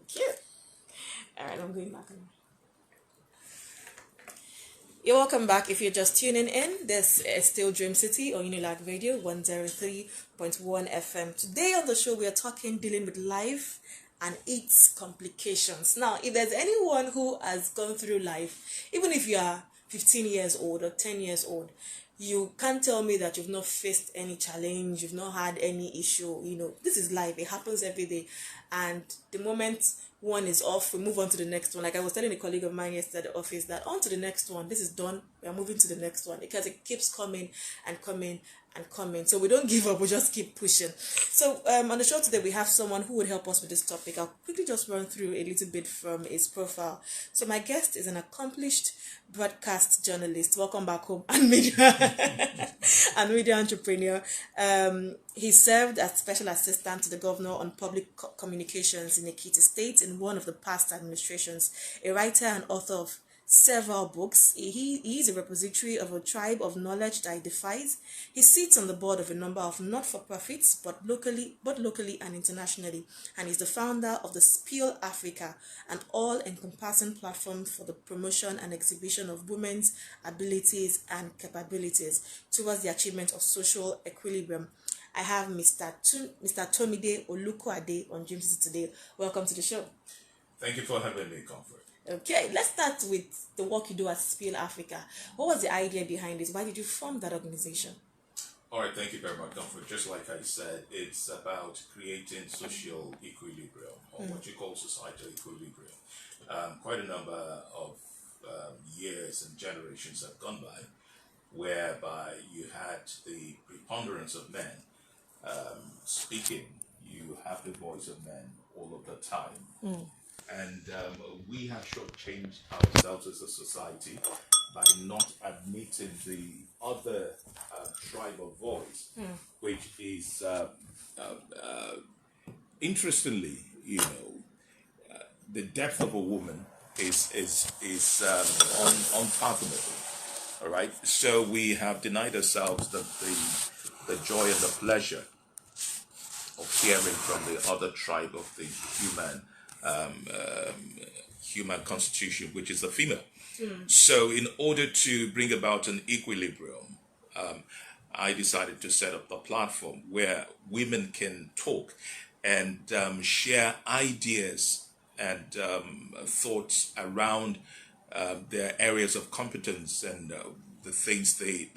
Cute. All right, I'm going back now. You're welcome back. If you're just tuning in, this is still Dream City on Unilag Radio 103.1 FM. Today on the show, we are dealing with life and its complications. Now, if there's anyone who has gone through life, even if you are 15 years old or 10 years old, you can't tell me that you've not faced any challenge, you've not had any issue. This is life. It happens every day. And the moment one is off, we move on to the next one. Like I was telling a colleague of mine yesterday at the office that on to the next one. This is done. We are moving to the next one because it keeps coming and coming and coming. So we don't give up. We just keep pushing. So on the show today, we have someone who would help us with this topic. I'll quickly just run through a little bit from his profile. So my guest is an accomplished broadcast journalist. Welcome back home. And media entrepreneur. He served as special assistant to the governor on public communications in Ekiti State in one of the past administrations. A writer and author of several books. He is a repository of a tribe of knowledge that he defies. He sits on the board of a number of not-for-profits, both locally and internationally, and is the founder of the Spill Africa, an all-encompassing platform for the promotion and exhibition of women's abilities and capabilities towards the achievement of social equilibrium. I have Mr. Tomide Olukuade on Dream City today. Welcome to the show. Thank you for having me, Comfort. Okay, let's start with the work you do at Spill Africa. What was the idea behind it? Why did you form that organization? All right, thank you very much, Comfort. Just like I said, it's about creating social equilibrium, or what you call societal equilibrium. Quite a number of years and generations have gone by, whereby you had the preponderance of men speaking. You have the voice of men all of the time. And we have shortchanged ourselves as a society by not admitting the other tribe of voice, which is, interestingly, the depth of a woman is unfathomable. All right, so we have denied ourselves the joy and the pleasure of hearing from the other tribe of the human constitution, which is the female. So in order to bring about an equilibrium, I decided to set up a platform where women can talk and share ideas and thoughts around their areas of competence and the things they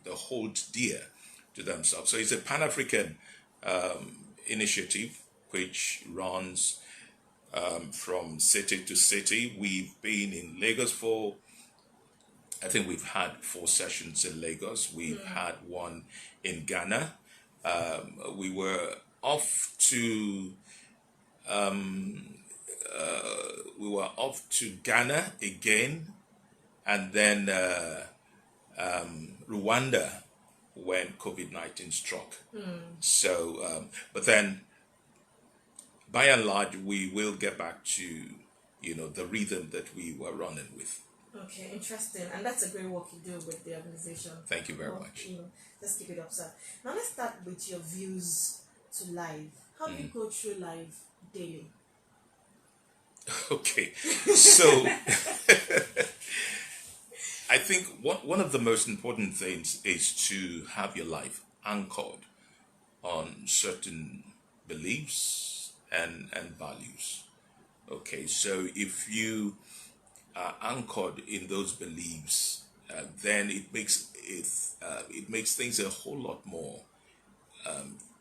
hold dear to themselves. So it's a Pan-African initiative which runs from city to city. We've been in Lagos I think we've had 4 sessions in Lagos. We've had one in Ghana. We were off to Ghana again, and then Rwanda when COVID-19 struck. So, but then, by and large, we will get back to, the rhythm that we were running with. Okay, interesting. And that's a great work you do with the organization. Thank you very much. Just keep it up, sir. Now let's start with your views to life. How do you go through life daily? Okay, so I think one of the most important things is to have your life anchored on certain beliefs and values. Okay, so if you are anchored in those beliefs, then it makes things a whole lot more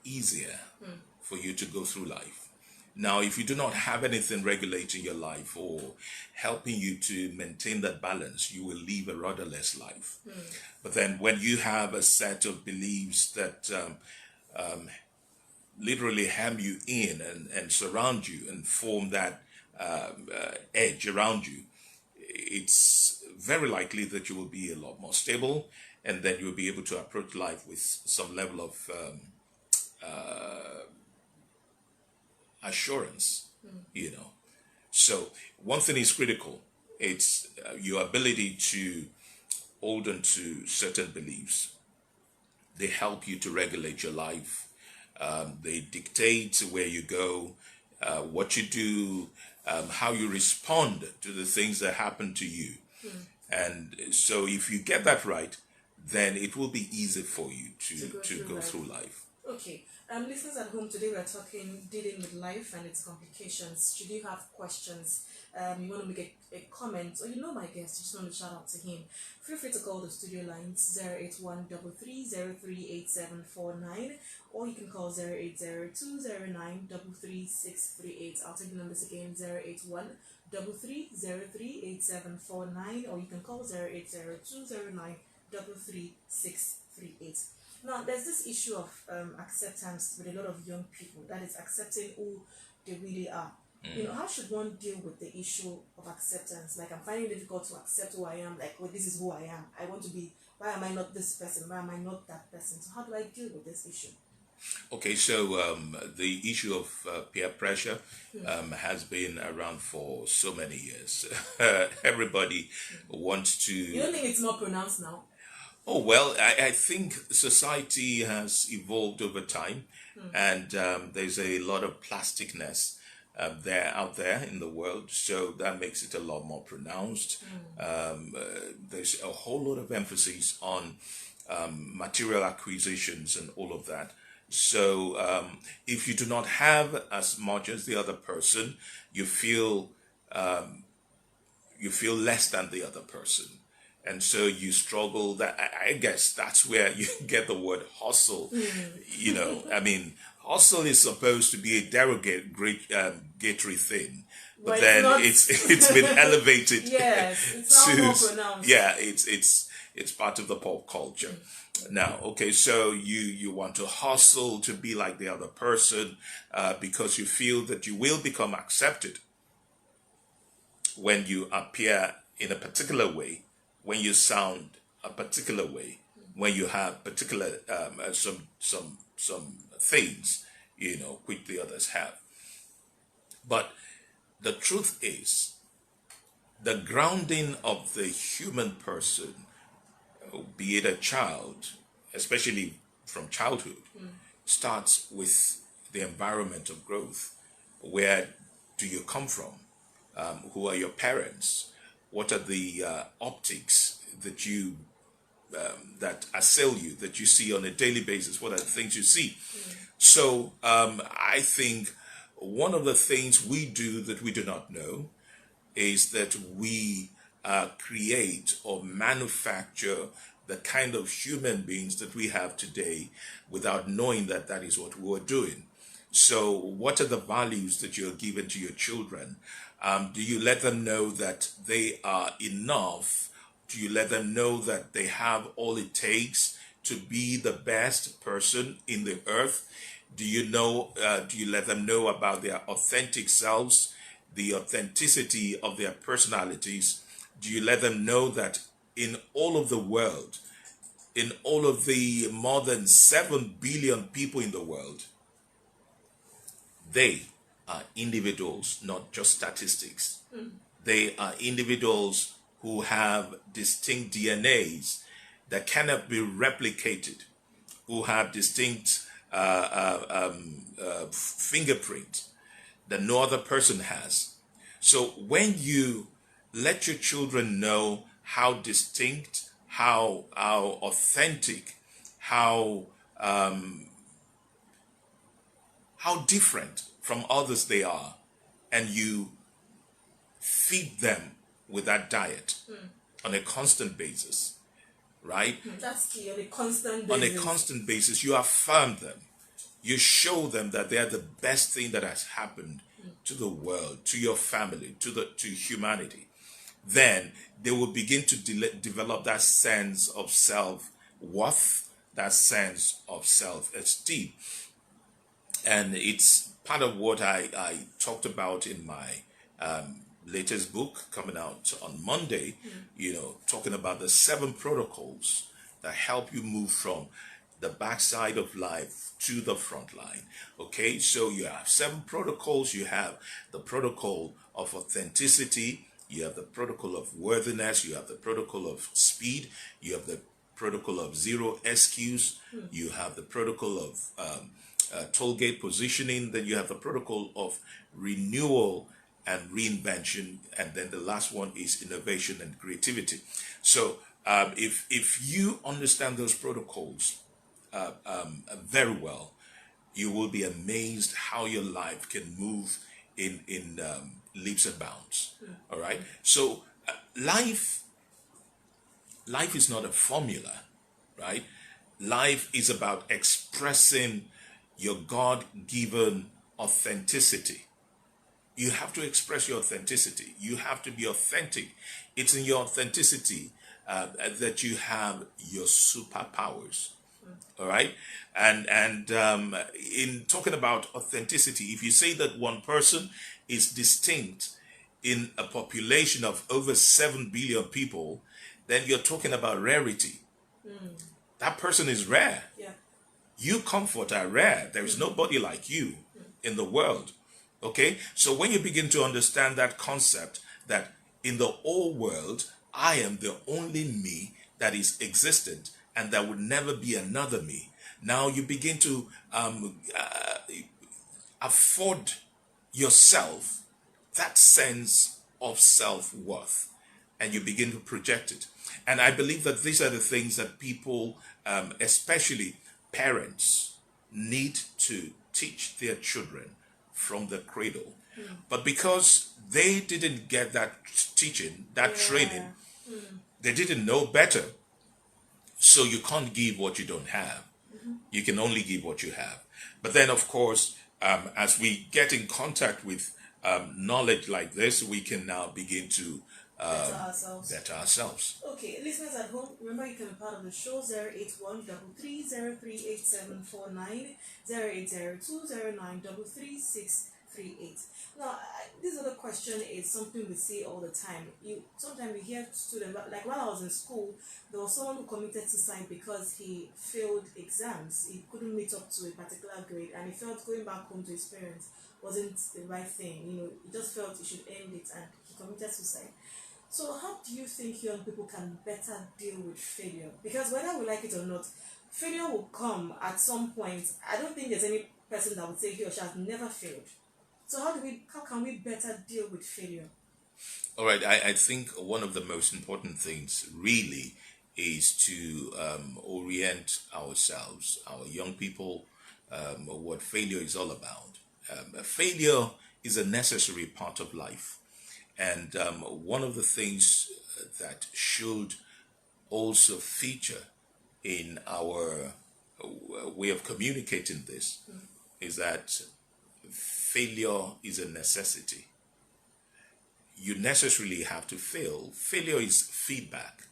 easier for you to go through life. Now, if you do not have anything regulating your life or helping you to maintain that balance, you will live a rudderless life. But then when you have a set of beliefs that literally hem you in and surround you and form that edge around you, it's very likely that you will be a lot more stable, and then you'll be able to approach life with some level of assurance, So one thing is critical. It's your ability to hold on to certain beliefs. They help you to regulate your life. They dictate where you go, what you do, how you respond to the things that happen to you. And so if you get that right, then it will be easy for you to go through life. Okay. Listeners at home, today we are talking dealing with life and its complications. Should you have questions, you want to make a comment, or you know my guest, you just want to shout out to him, feel free to call the studio lines 08133038749, or you can call 08020933638. I'll take the numbers again, 08133038749, or you can call 08020933638. Now, there's this issue of acceptance with a lot of young people, that is accepting who they really are. You know, how should one deal with the issue of acceptance? Like, I'm finding it difficult to accept who I am. Like, well, this is who I am. I want to be, why am I not this person? Why am I not that person? So how do I deal with this issue? Okay, so the issue of peer pressure has been around for so many years. Everybody wants to... You don't think it's more pronounced now? Oh, well, I think society has evolved over time, and there's a lot of plasticness out there in the world, so that makes it a lot more pronounced. There's a whole lot of emphasis on material acquisitions and all of that. So if you do not have as much as the other person, you feel less than the other person. And so you struggle. That I guess that's where you get the word hustle. You know, I mean, hustle is supposed to be a derogatory thing, but then it's been elevated. Yes, it's not more pronounced. Yeah, it's part of the pop culture. Now, okay, so you want to hustle to be like the other person because you feel that you will become accepted when you appear in a particular way, when you sound a particular way, when you have particular some things, you know, which the others have. But the truth is, the grounding of the human person, be it a child, especially from childhood, starts with the environment of growth. Where do you come from? Who are your parents? What are the optics that you that assail you, that you see on a daily basis? What are the things you see? So I think one of the things we do that we do not know is that we create or manufacture the kind of human beings that we have today without knowing that that is what we were doing. So what are the values that you're giving to your children? Do you let them know that they are enough? Do you let them know that they have all it takes to be the best person in the earth? Do you let them know about their authentic selves, the authenticity of their personalities? Do you let them know that in all of the world, in all of the more than 7 billion people in the world, they are individuals, not just statistics. They are individuals who have distinct DNAs that cannot be replicated, who have distinct fingerprint that no other person has. So when you let your children know how distinct, how authentic, how different from others they are, and you feed them with that diet on a constant basis, right? That's key, on a constant basis. On a constant basis, you affirm them. You show them that they are the best thing that has happened to the world, to your family, to humanity. Then they will begin to develop that sense of self-worth, that sense of self-esteem. And it's part of what I talked about in my latest book coming out on Monday, talking about the 7 protocols that help you move from the backside of life to the front line. Okay, so you have 7 protocols. You have the protocol of authenticity, you have the protocol of worthiness, you have the protocol of speed, you have the protocol of zero excuse, you have the protocol of tollgate positioning, then you have the protocol of renewal and reinvention, and then the last one is innovation and creativity. So if you understand those protocols very well, you will be amazed how your life can move in leaps and bounds. All right. So life is not a formula, right? Life is about expressing your God-given authenticity. You have to express your authenticity. You have to be authentic. It's in your authenticity that you have your superpowers. All right. And in talking about authenticity, if you say that one person is distinct in a population of over 7 billion people, then you're talking about rarity. That person is rare. Yeah. You, Comfort, are rare. There is nobody like you in the world. Okay? So when you begin to understand that concept, that in the whole world, I am the only me that is existent, and there would never be another me. Now you begin to afford yourself that sense of self-worth, and you begin to project it. And I believe that these are the things that people, especially parents, need to teach their children from the cradle. But because they didn't get that teaching, that training, they didn't know better. So you can't give what you don't have. You can only give what you have. But then, of course, as we get in contact with knowledge like this, we can now begin to better ourselves. Okay, listeners at home, remember you can be part of the show. 081 33038749, 0802093338. Now, this other question is something we see all the time. Sometimes we hear students, like while I was in school, there was someone who committed suicide because he failed exams. He couldn't meet up to a particular grade, and he felt going back home to his parents wasn't the right thing. He just felt he should end it, and he committed suicide. So how do you think young people can better deal with failure? Because whether we like it or not, failure will come at some point. I don't think there's any person that would say he or she has never failed. So how can we better deal with failure? All right, I think one of the most important things really is to orient ourselves, our young people, what failure is all about. Failure is a necessary part of life. And one of the things that should also feature in our way of communicating this is that failure is a necessity. You necessarily have to fail. Failure is feedback.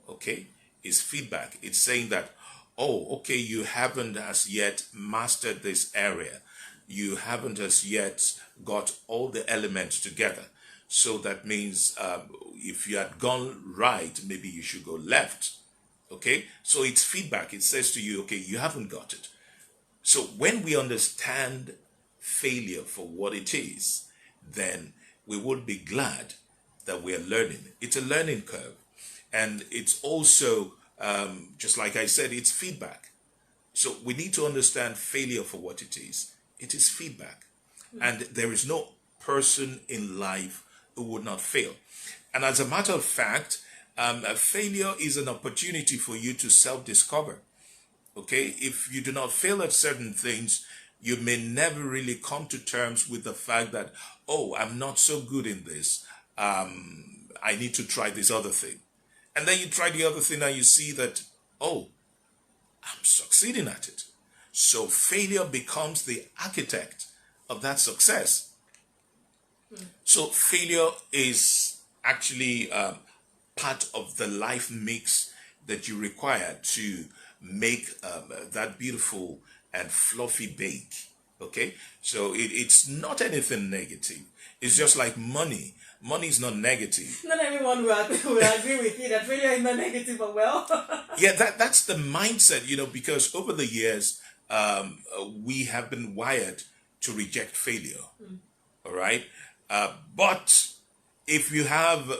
Okay? It's feedback. It's saying that, oh, okay, you haven't as yet mastered this area. You haven't as yet got all the elements together. So that means if you had gone right, maybe you should go left. Okay? So it's feedback. It says to you, okay, you haven't got it. So when we understand failure for what it is, then we will be glad that we are learning. It's a learning curve. And it's also, just like I said, it's feedback. So we need to understand failure for what it is. It is feedback. And there is no person in life who would not fail. And as a matter of fact, failure is an opportunity for you to self-discover. Okay? If you do not fail at certain things, you may never really come to terms with the fact that, oh, I'm not so good in this. I need to try this other thing. And then you try the other thing and you see that, oh, I'm succeeding at it. So failure becomes the architect of that success. So failure is actually part of the life mix that you require to make that beautiful and fluffy bake. Okay? So it's not anything negative. It's just like money. Money is not negative. Not everyone will agree with you that failure is not negative, but well. Yeah, that's the mindset, because over the years, we have been wired to reject failure. All right? But if you have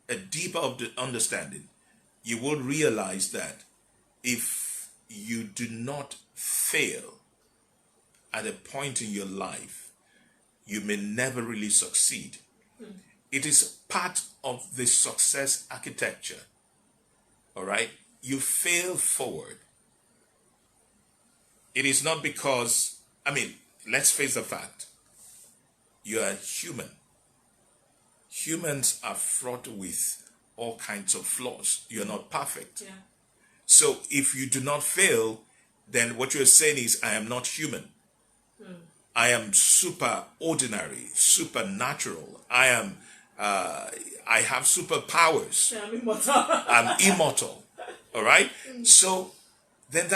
a deeper understanding, you will realize that if you do not fail at a point in your life, you may never really succeed. It is part of the success architecture. All right? You fail forward. It is not because, let's face the fact. You are human. Humans are fraught with all kinds of flaws. You're not perfect. Yeah. So if you do not fail, then what you're saying is, I am not human. I am super ordinary, supernatural. I have superpowers. Yeah, I'm immortal. I'm immortal. All right? So then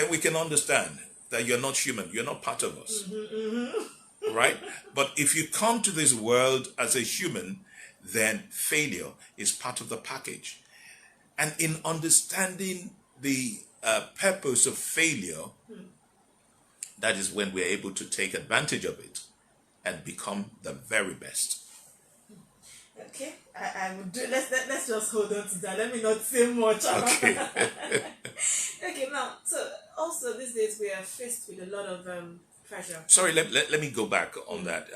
we can understand that you're not human. You're not part of us. Right? But if you come to this world as a human, then failure is part of the package. And in understanding the purpose of failure, that is when we're able to take advantage of it and become the very best. Okay, I would do. Let's just hold on to that. Let me not say much. Okay. Okay, now, so also these days we are faced with a lot of pressure. Sorry, let me go back on that.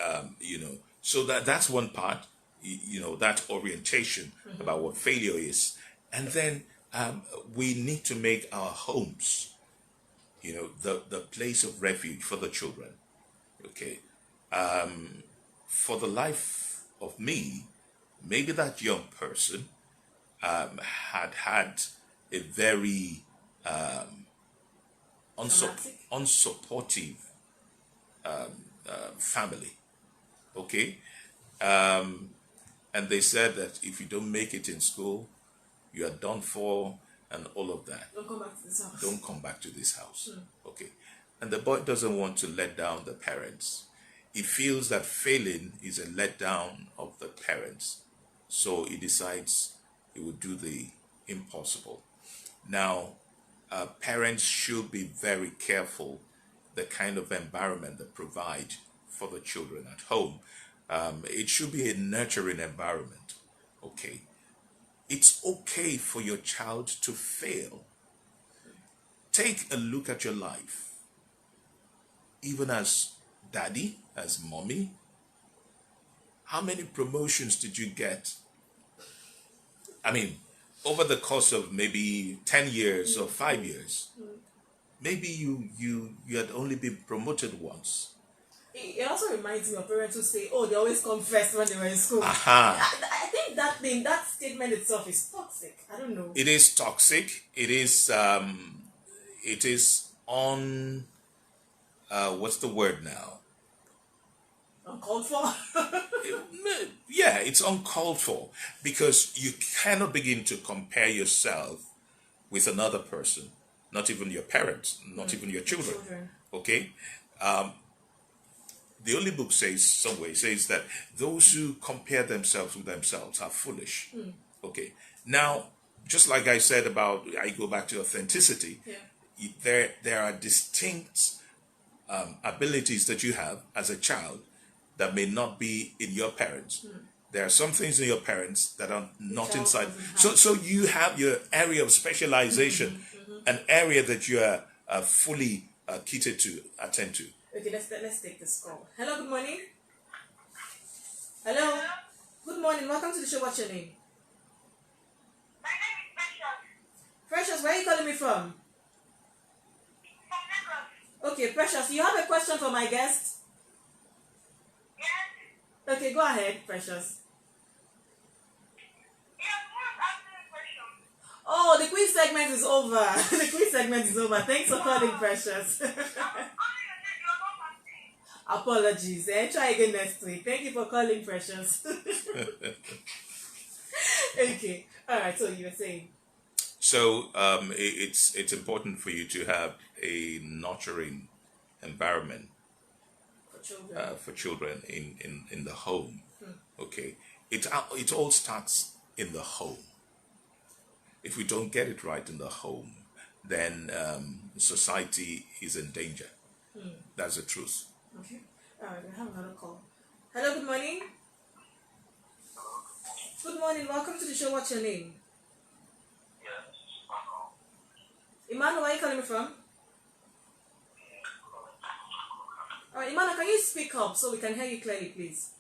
So that's one part. That orientation about what failure is, and then we need to make our homes, the place of refuge for the children. Okay, for the life of me, maybe that young person had a very unsupportive family. Okay, and they said that if you don't make it in school, you are done for, and all of that. Don't come back to this house. Don't come back to this house. Okay, and the boy doesn't want to let down the parents. He feels that failing is a letdown of the parents, so he decides he will do the impossible. Now, parents should be very careful the kind of environment they provide for the children at home. It should be a nurturing environment. Okay, it's okay for your child to fail. Take a look at your life, even as daddy, as mommy. How many promotions did you get? Over the course of maybe 10 years or 5 years, maybe you had only been promoted once. It also reminds me of parents who say, "Oh, they always come first when they were in school." Aha. I think that statement itself is toxic. I don't know. It is toxic. It is on. What's the word now? Uncalled for. Yeah, it's uncalled for, because you cannot begin to compare yourself with another person, not even your parents, not even your children. Okay? The Holy Book says that those who compare themselves with themselves are foolish. Okay? Now, just like I said I go back to authenticity, there are distinct abilities that you have as a child that may not be in your parents. There are some things in your parents that are not inside. So you have your area of specialization, an area that you are fully kitted to attend to. Okay, let's take this call. Hello, good morning. Hello. Good morning. Welcome to the show. What's your name? My name is Precious. Precious, where are you calling me from? From Lagos. Okay, Precious, you have a question for my guest? Yes. Okay, go ahead, Precious. Yes, who is asking a question? Oh, the quiz segment is over. The quiz segment is over. Thanks for calling, Precious. Apologies. Try again next week. Thank you for calling, Precious. Okay. All right. So you were saying. So it's important for you to have a nurturing environment for children in the home. Okay, it all starts in the home. If we don't get it right in the home, then society is in danger. That's the truth. Okay. All right. We have another call. Hello. Good morning. Good morning. Welcome to the show. What's your name? Yes, Emmanuel. Emmanuel, where are you calling me from? All right, Imana, can you speak up so we can hear you clearly, please?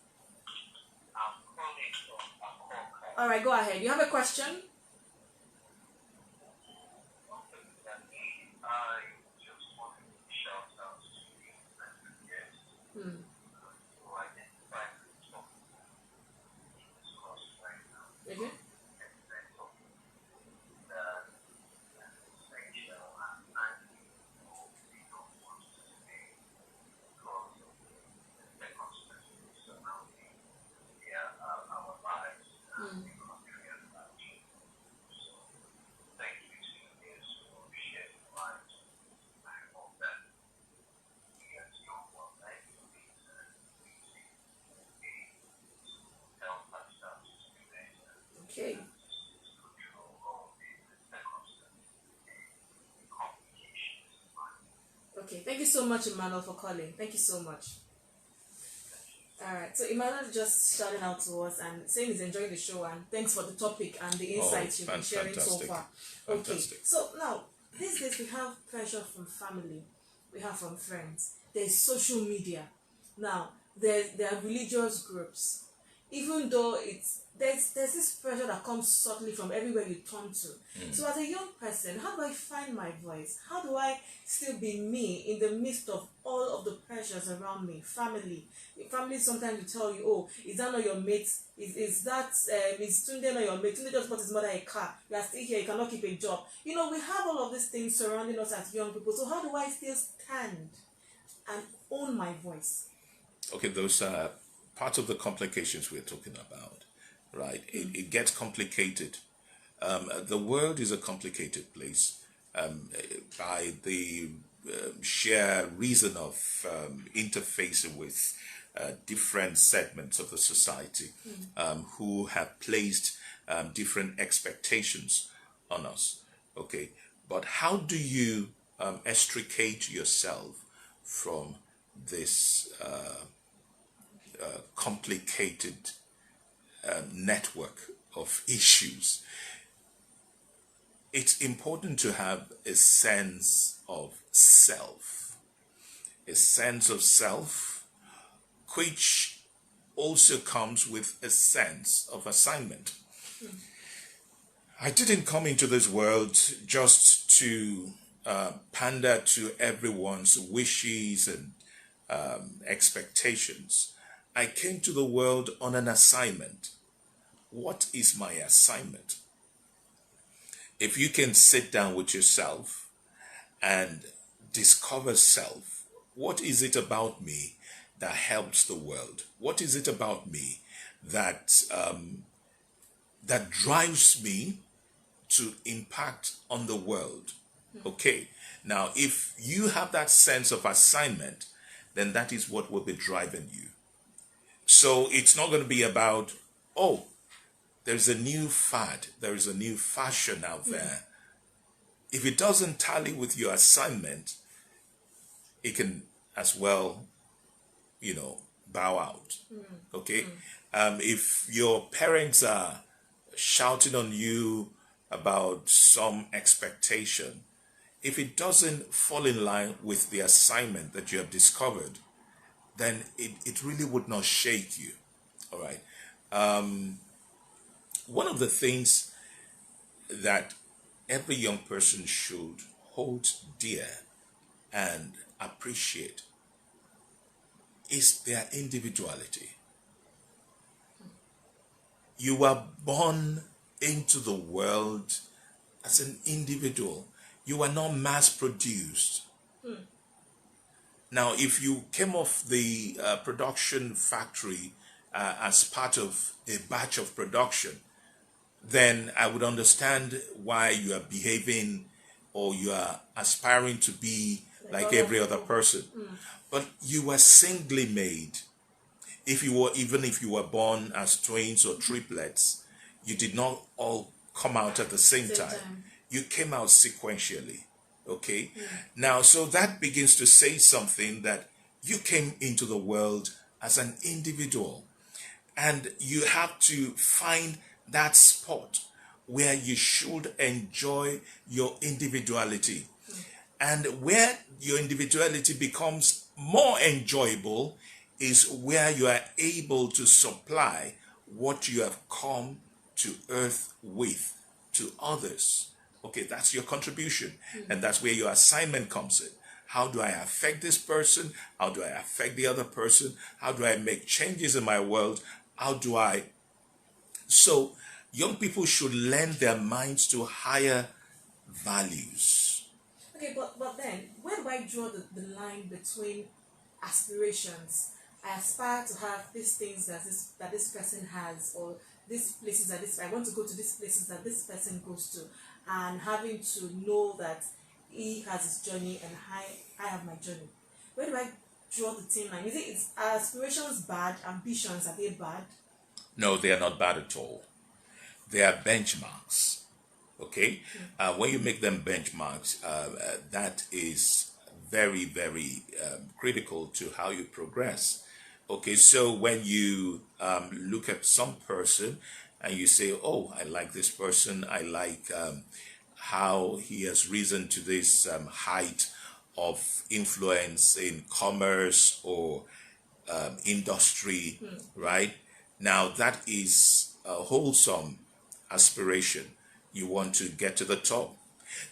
I'm calling from Uwakhonye. All right, go ahead. You have a question? I just wanted to shout out to you and your guests Hmm. to identify the topic in this course right now. Okay. And that topic that is essential and timely for people who want to stay because of the circumstances surrounding our lives and the country at large. So thank you to you guys for shedding light. I hope that we as young ones are able to help ourselves to do better. Okay. Control all the circumstances and complications in life. Okay. Thank you so much, Emmanuel, for calling. Thank you so much. All right. So Emmanuel just shouting out to us and saying he's enjoying the show and thanks for the topic and the insights you've been sharing so fantastic. far. Okay. Fantastic. So now, these days we have pressure from family, we have from friends. There's social media. Now, there are religious groups. Even though there's this pressure that comes subtly from everywhere you turn to. So as a young person, how do I find my voice? How do I still be me in the midst of all of the pressures around me? Family sometimes will tell you, oh, is that not your mate? Is Tunde not your mate? Tunde just bought his mother a car. You are still here, you cannot keep a job. You know, we have all of these things surrounding us as young people. So how do I still stand and own my voice? Okay, those are part of the complications we're talking about, right? It gets complicated. The world is a complicated place by the sheer reason of interfacing with different segments of the society who have placed different expectations on us. Okay, but how do you extricate yourself from this complicated network of issues? It's important to have a sense of self, which also comes with a sense of assignment. I didn't come into this world just to pander to everyone's wishes and expectations. I came to the world on an assignment. What is my assignment? If you can sit down with yourself and discover self, what is it about me that helps the world? What is it about me that that drives me to impact on the world? Okay, now if you have that sense of assignment, then that is what will be driving you. So it's not going to be about, oh, there's a new fad, there is a new fashion out there. If it doesn't tally with your assignment, it can as well, bow out. Okay? If your parents are shouting on you about some expectation, if it doesn't fall in line with the assignment that you have discovered, then it really would not shake you. All right. One of the things that every young person should hold dear and appreciate is their individuality. You were born into the world as an individual. You are not mass produced. Now, if you came off the production factory as part of a batch of production, then I would understand why you are behaving or you are aspiring to be like every other person. But you were singly made. Even if you were born as twins or triplets, you did not all come out at the same time. You came out sequentially. Okay? Now, so that begins to say something that you came into the world as an individual. And you have to find that spot where you should enjoy your individuality. And where your individuality becomes more enjoyable is where you are able to supply what you have come to earth with to others. Okay, that's your contribution. And that's where your assignment comes in. How do I affect this person? How do I affect the other person? How do I make changes in my world? How do I... So young people should lend their minds to higher values. Okay, but then where do I draw the line between aspirations? I aspire to have these things that this person has, or these places that this I want to go to these places that this person goes to, and having to know that he has his journey and I have my journey. Where do I draw the thin line? Is aspirations bad? Ambitions, are they bad? No, they are not bad at all. They are benchmarks. Okay? When you make them benchmarks, that is very, very critical to how you progress. Okay, so when you look at some person and you say, oh, I like this person, I like how he has risen to this height of influence in commerce or industry, right? Now that is a wholesome aspiration. You want to get to the top.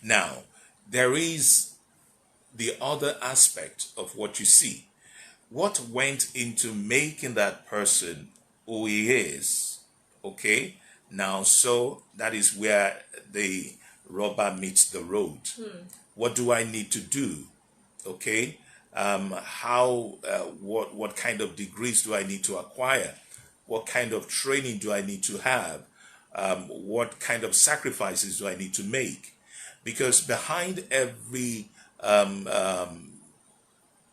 Now, there is the other aspect of what you see. What went into making that person who he is, okay? Now, so that is where the rubber meets the road. What do I need to do, okay? What kind of degrees do I need to acquire? What kind of training do I need to have? What kind of sacrifices do I need to make? Because behind every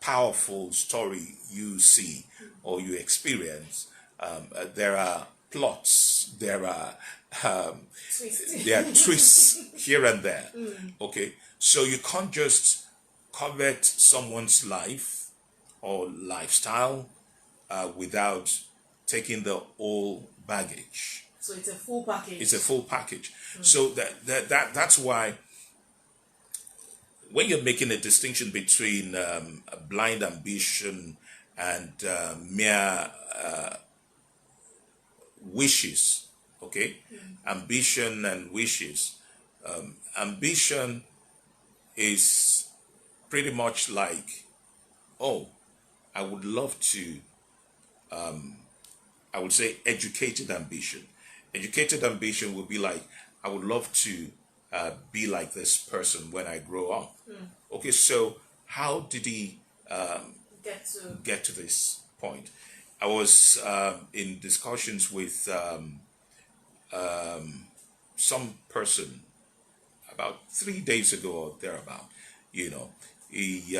powerful story you see or you experience, there are plots, there are twists here and there. Okay, so you can't just covet someone's life or lifestyle without taking the whole baggage. So it's a full package. It's a full package. So that's why when you're making a distinction between a blind ambition and mere wishes, okay? Ambition and wishes. Ambition is pretty much like, oh, I would love to, I would say educated ambition. Educated ambition would be like, I would love to be like this person when I grow up. Okay, so how did he get to this point? I was in discussions with some person about 3 days ago or thereabout. You know, he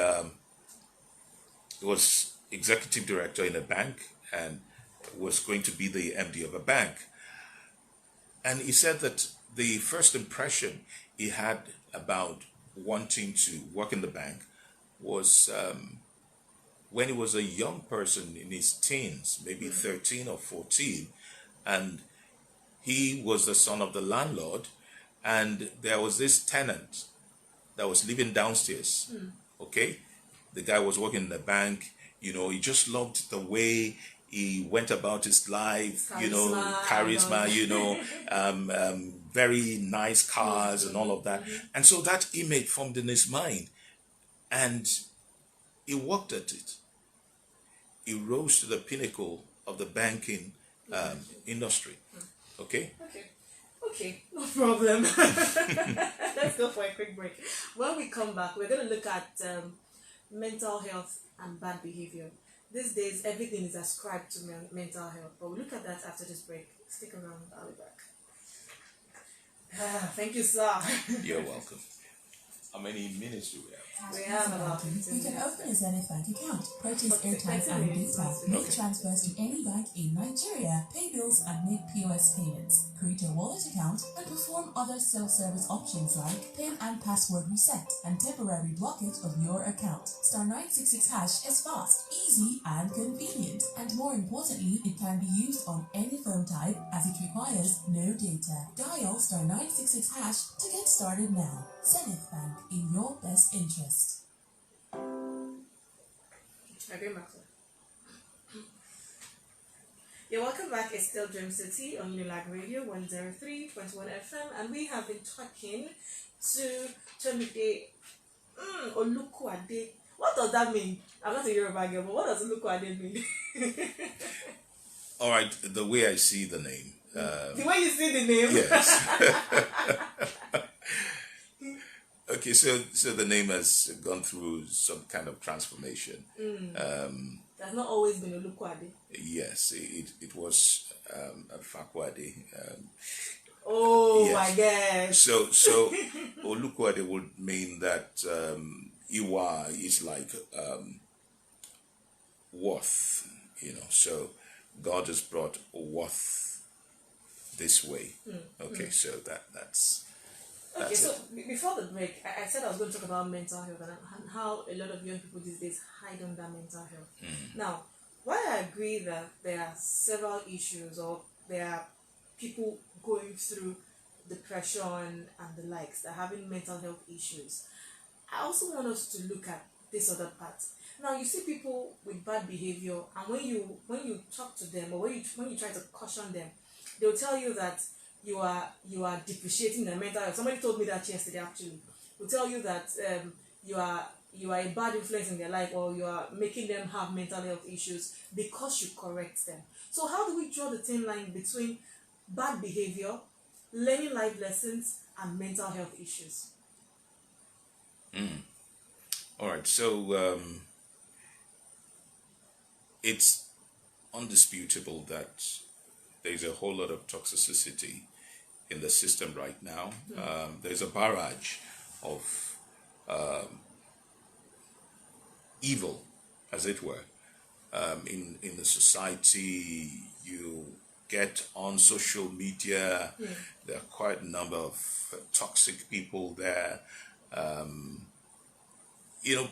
was executive director in a bank and was going to be the MD of a bank. And he said that the first impression he had about wanting to work in the bank was when he was a young person in his teens, maybe 13 or 14, and he was the son of the landlord, and there was this tenant that was living downstairs. Okay, the guy was working in the bank. You know, he just loved the way he went about his life. Charisma, you know, charisma. You know, very nice cars and all of that. And so that image formed in his mind, and he worked at it. He rose to the pinnacle of the banking industry. Okay. Okay, no problem. Let's go for a quick break. When we come back, we're going to look at mental health and bad behavior. These days, everything is ascribed to mental health, but we'll look at that after this break. Stick around, I'll be back. Thank you, sir. You're welcome. How many minutes do we have? We have about 15 You can minutes. open a Zenith Bank account, purchase Okay, airtime 30 and minutes. data, make transfers to any bank in Nigeria, pay bills and make POS payments, create a wallet account, and perform other self-service options like PIN and password reset and temporary blockage of your account. Star 966 hash is fast, easy, and convenient. And more importantly, it can be used on any phone type as it requires no data. Dial star 966 hash to get started now. Zenith Bank, in your best interest. Okay, Maxwell. You're welcome back. It's still Dream City on Unilag Radio 103.1 FM, and we have been talking to Tomide Olukuade. What does that mean? I'm not a Yoruba girl, but what does Olukuade mean? All right, the way I see the name. The way you see the name? Yes. Okay, so the name has gone through some kind of transformation. That's not always been Olukuade. Yes, it was a Fakwade. Oh, Yes. I guess. So Olukuade would mean that Iwa is like worth, So God has brought worth this way. Okay, so that's Okay, it. so before the break, I said I was going to talk about mental health and how a lot of young people these days hide under mental health. Now, while I agree that there are several issues or there are people going through depression and the likes that are having mental health issues, I also want us to look at this other part. Now, you see people with bad behavior, and when you talk to them or when you try to caution them, they'll tell you that you are depreciating their mental health. Somebody told me that yesterday actually. Will tell you that you are a bad influence in their life, or you are making them have mental health issues because you correct them. So how do we draw the thin line between bad behavior, learning life lessons, and mental health issues? All right, so it's undisputable that there's a whole lot of toxicity in the system right now. There's a barrage of evil, as it were, in the society. You get on social media, there are quite a number of toxic people there.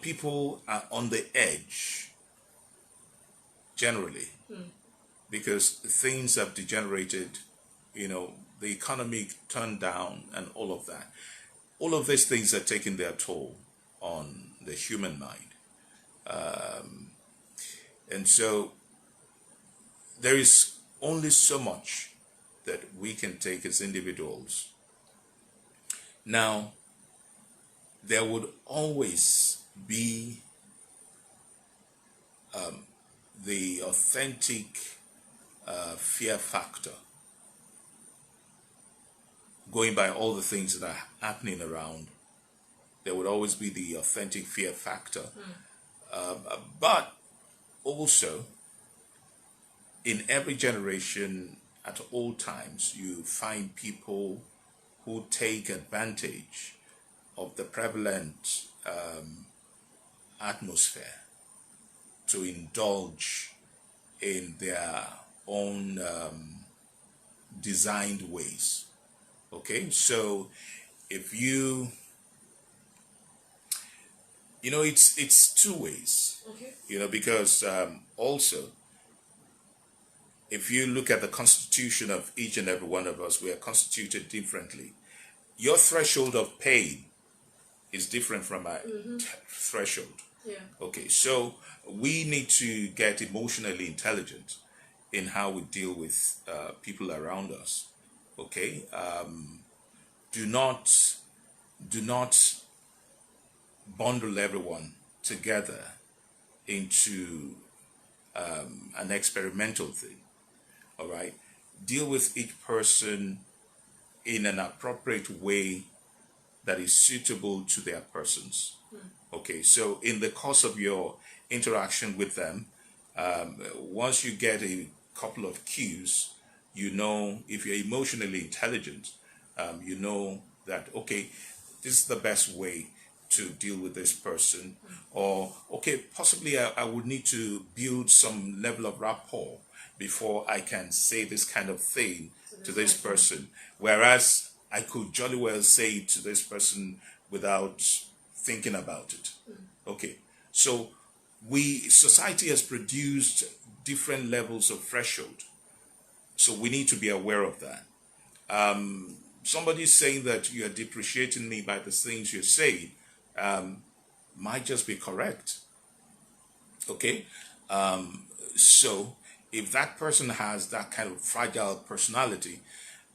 People are on the edge, generally, because things have degenerated, the economy turned down and all of that. All of these things are taking their toll on the human mind. And so there is only so much that we can take as individuals. Now, there would always be the authentic fear factor, going by all the things that are happening around. There would always be the authentic fear factor. But also, in every generation, at all times, you find people who take advantage of the prevalent atmosphere to indulge in their own designed ways. Okay, so if it's two ways. Okay. Because also, if you look at the constitution of each and every one of us, we are constituted differently. Your threshold of pain is different from my threshold. Yeah. Okay, so we need to get emotionally intelligent in how we deal with people around us. Okay, do not bundle everyone together into an experimental thing. All right, deal with each person in an appropriate way that is suitable to their persons. Okay, so in the course of your interaction with them, once you get a couple of cues, if you're emotionally intelligent, you know that, okay, this is the best way to deal with this person, or okay, possibly I would need to build some level of rapport before I can say this kind of thing to this person, whereas I could jolly well say it to this person without thinking about it. Okay, so society has produced different levels of threshold, so we need to be aware of that. Somebody saying that you are depreciating me by the things you're saying might just be correct. Okay, so if that person has that kind of fragile personality,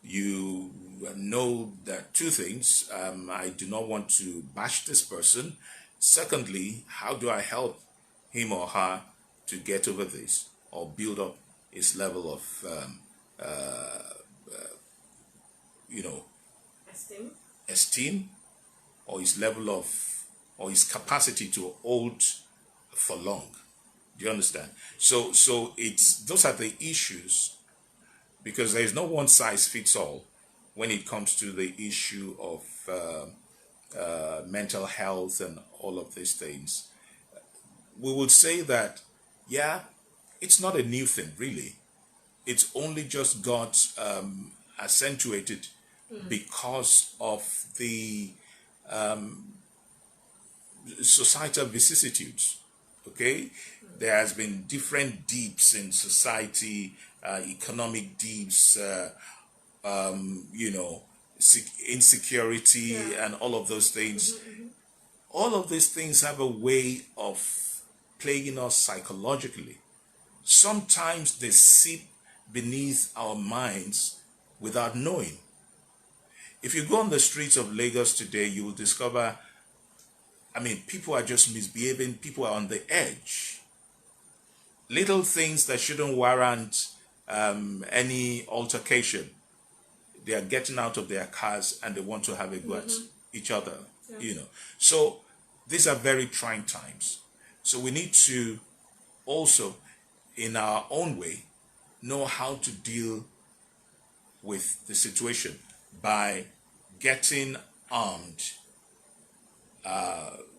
you know that two things. I do not want to bash this person. Secondly, how do I help him or her to get over this or build up his level of, you know, Esteem. esteem, or his level of, or his capacity to hold for long. Do you understand? So it's those are the issues, because there is no one size fits all when it comes to the issue of mental health and all of these things. We would say that, yeah, it's not a new thing, really. It's only just got accentuated because of the societal vicissitudes. Okay, there has been different dips in society, economic dips, insecurity, and all of those things. All of these things have a way of plaguing us psychologically. Sometimes they seep beneath our minds without knowing. If you go on the streets of Lagos today, you will discover, people are just misbehaving, people are on the edge. Little things that shouldn't warrant any altercation, they are getting out of their cars and they want to have a go at each other, So these are very trying times. So we need to also, in our own way, know how to deal with the situation by getting armed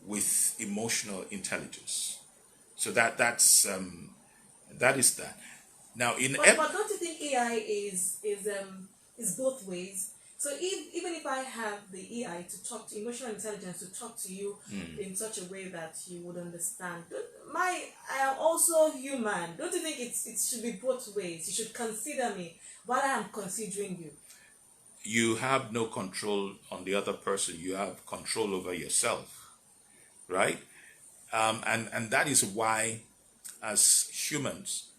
with emotional intelligence. So that is that. Now, But don't you think AI is both ways? So even if I have the AI to talk to emotional intelligence to talk to you in such a way that you would understand, I am also human. Don't you think it should be both ways? You should consider me while I am considering you. You have no control on the other person. You have control over yourself, right? And that is why, as humans,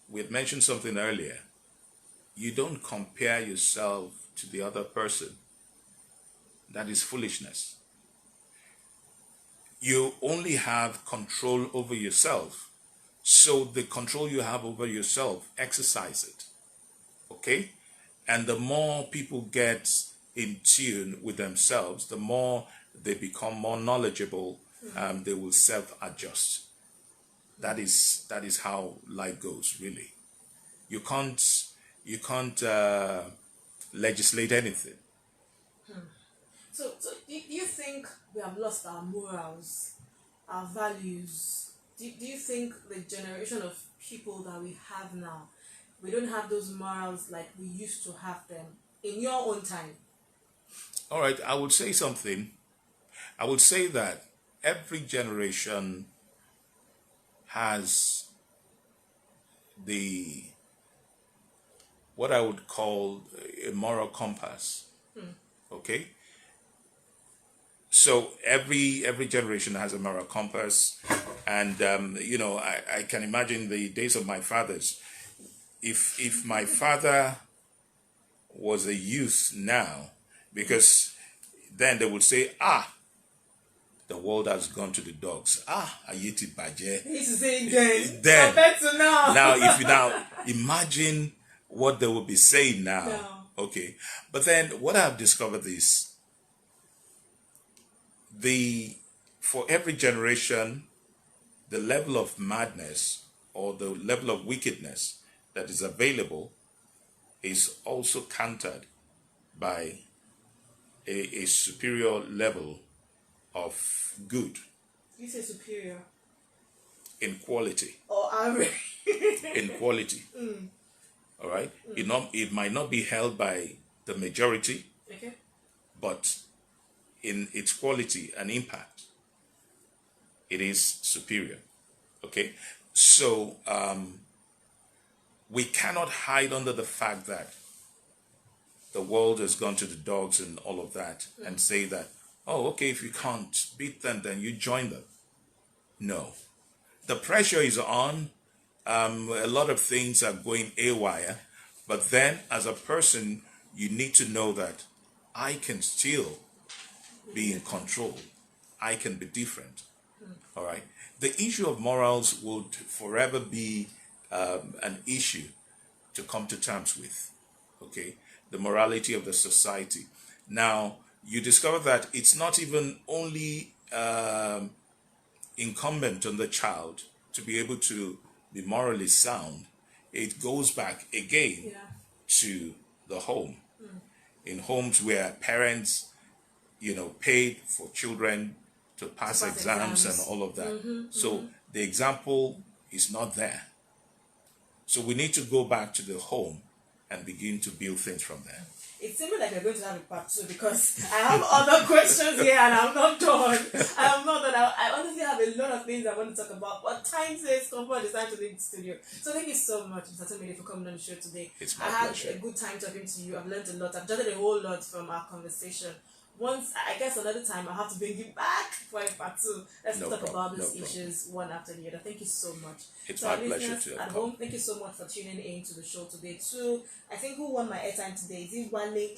we had mentioned something earlier. You don't compare yourself to the other person. That is foolishness. You only have control over yourself. So the control you have over yourself, exercise it. Okay? And the more people get in tune with themselves, the more they become more knowledgeable, they will self-adjust. That is how life goes, really. You can't legislate anything. So do you think we have lost our morals, our values? Do you think the generation of people that we have now, we don't have those morals like we used to have them in your own time? All right, I would say something. I would say that every generation has what I would call a moral compass. Okay? So every generation has a moral compass. And, I can imagine the days of my fathers. If my father was a youth now, because then they would say, the world has gone to the dogs. Ayeti Baje. He's saying then. Then, to now. now, if you now imagine what they will be saying now. No. Okay. But then what I've discovered is for every generation, the level of madness or the level of wickedness that is available is also countered by a superior level of good. You say superior. In quality. Or average. In quality. All right? It might not be held by the majority, Okay. but in its quality and impact, it is superior. Okay? So we cannot hide under the fact that the world has gone to the dogs and all of that and say that, oh, okay, if you can't beat them, then you join them. No. the pressure is on. A lot of things are going haywire. But then, as a person, you need to know that I can still be in control. I can be different. All right. The issue of morals would forever be an issue to come to terms with. Okay. The morality of the society. Now, you discover that it's not even only incumbent on the child to be able to be morally sound. It goes back again to the home. In homes where parents, paid for children to pass exams and all of that. So the example is not there. So we need to go back to the home and begin to build things from there. It seems like we're going to have a part 2 because I have other questions here and I'm not done. I honestly have a lot of things I want to talk about, but time says comfort is time to leave the studio. So thank you so much, Mr. Tomide, for coming on the show today. It's my I pleasure. had a good time talking to you. I've learned a lot. I've jotted a whole lot from our conversation. Once, I guess another time, I'll have to bring you back for a part 2. Let's talk about these issues one after the other. Thank you so much. It's my pleasure to at home, thank you so much for tuning in to the show today too. I think who won my airtime today? Is it Wale?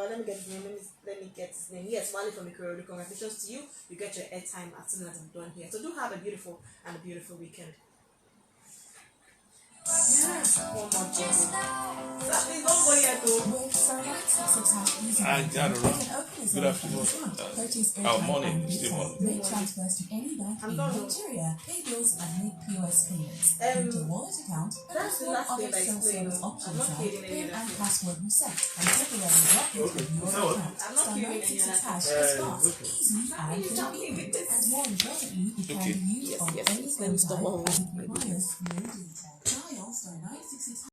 Let me get his name. Let me get his name. Yes, Wale from Uwakhonye. Congratulations to you. You get your airtime as soon as I'm done here. So do have a beautiful weekend. Yeah, one more jingle. Please don't go yet though. I got it wrong. Good afternoon. Morning. Still morning. Make transfers to any bank in Nigeria, pay bills and make POS payments. Create a wallet account and That's the perform last other thing I self-service explained. options I'm not like kidding PIN any and of password reset and temporary blockage of your account. I'm not Star kidding any 960 of that. hash is fast, easy and convenient. And more importantly, it can be used on any phone type as it requires no data. Dial star 960